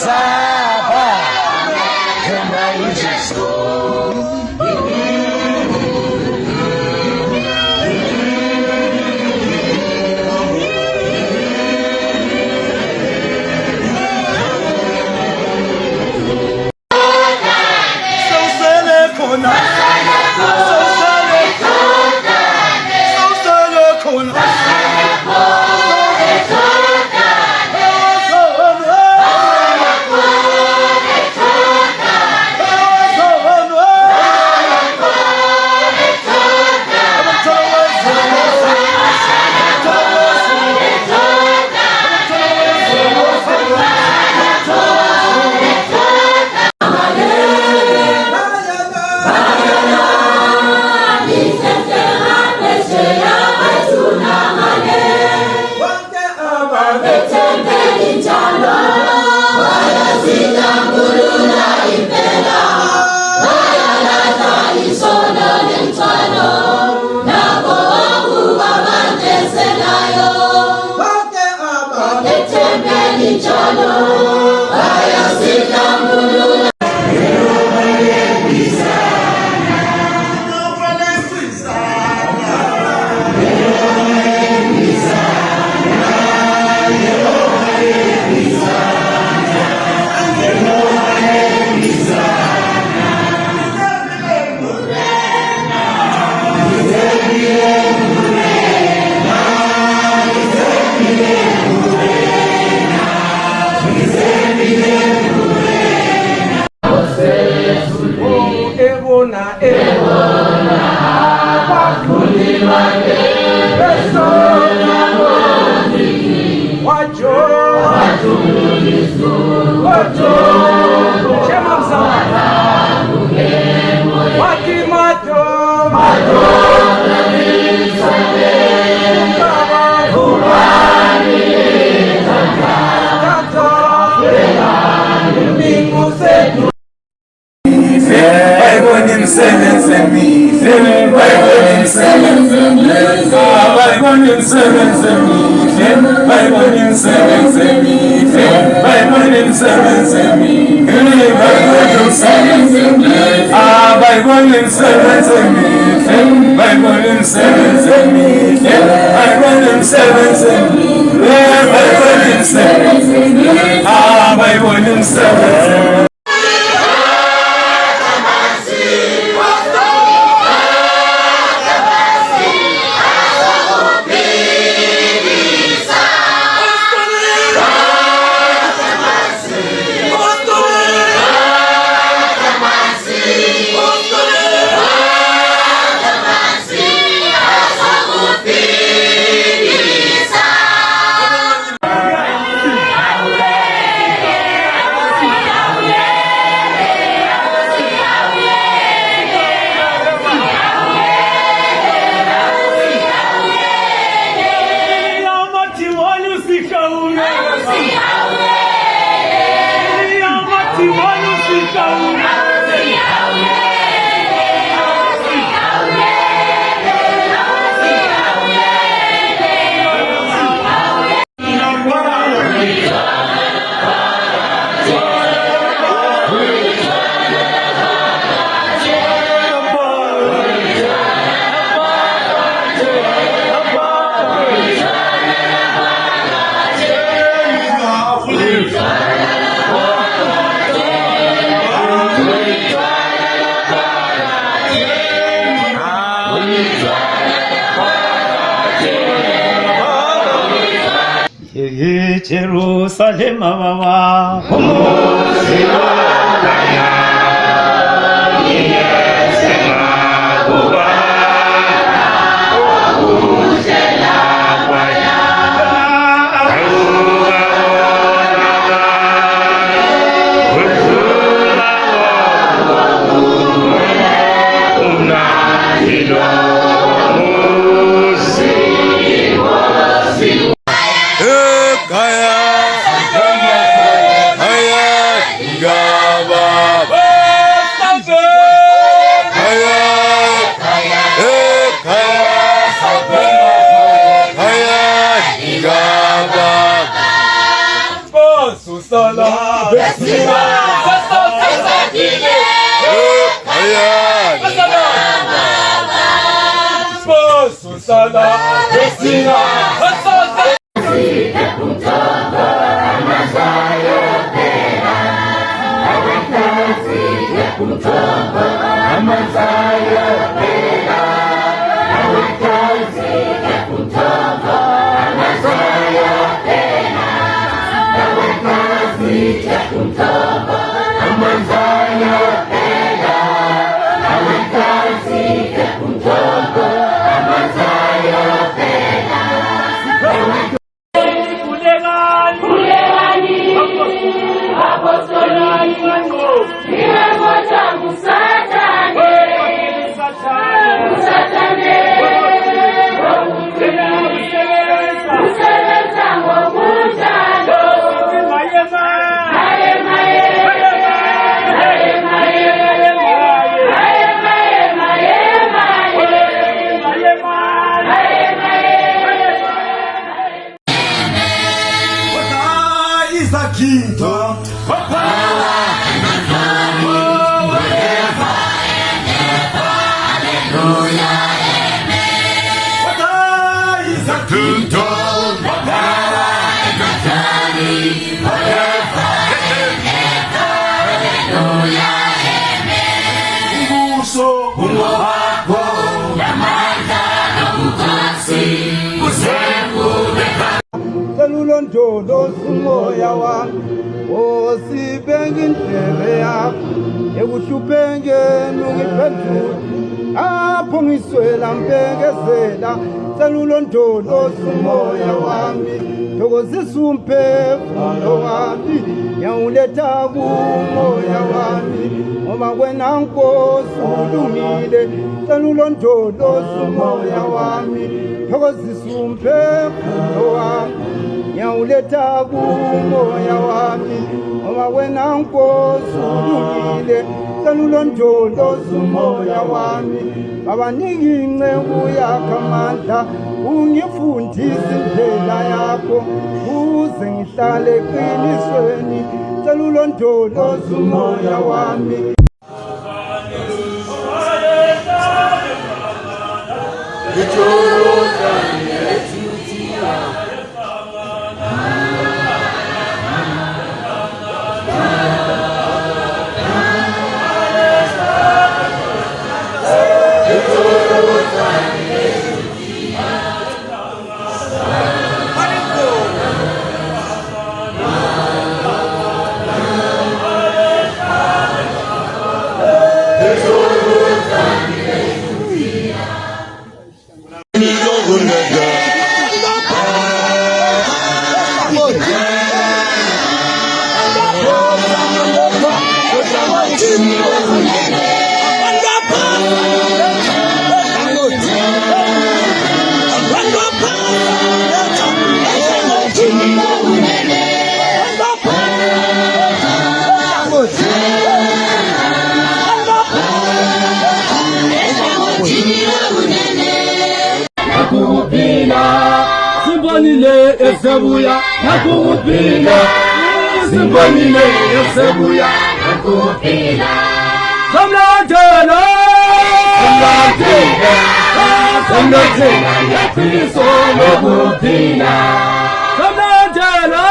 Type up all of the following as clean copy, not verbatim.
saba kama Yesu. Jerusalem wawa Susala Besina Sasakile Susala Besina Ndolo sumoya wami osibenge indlebe yakho ekuhluphenge nungiphendule apho ngiswela mbekezela selulondolo sumoya wami thokozisa umphefumulo wami yawuletha kumoya wami ngoba wena Nkosi ulungile selulondolo sumoya wami thokozisa umphefumulo wami yawuletha kumoya wami ngoba wena Nkosi ulungile selulondoloza umoya wami babaniki inceku yakho amandla ungifundise indlela yakho uze ngihlale eqinisweni selulondoloza umoya wami. Simbonile esebuya nakupila Simbonile esebuya nakupila Somlatela Somlatela yakwiso nakupila Somlatela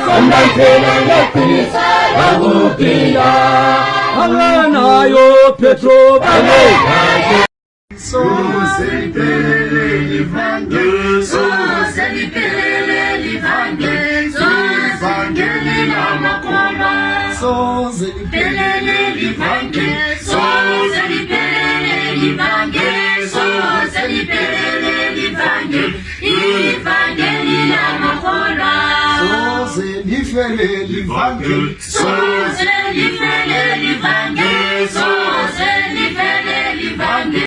Somlatela yakwiso nakupila Anganayo Petro Anganayo Soze lipelele livange, soze lipelele livange, soze lila makoma. Soze lipelele livange, soze lipelele livange, soze lipelele livange, livange lila makoma. Soze lifele livange, soze lifele livange, soze lifele livange.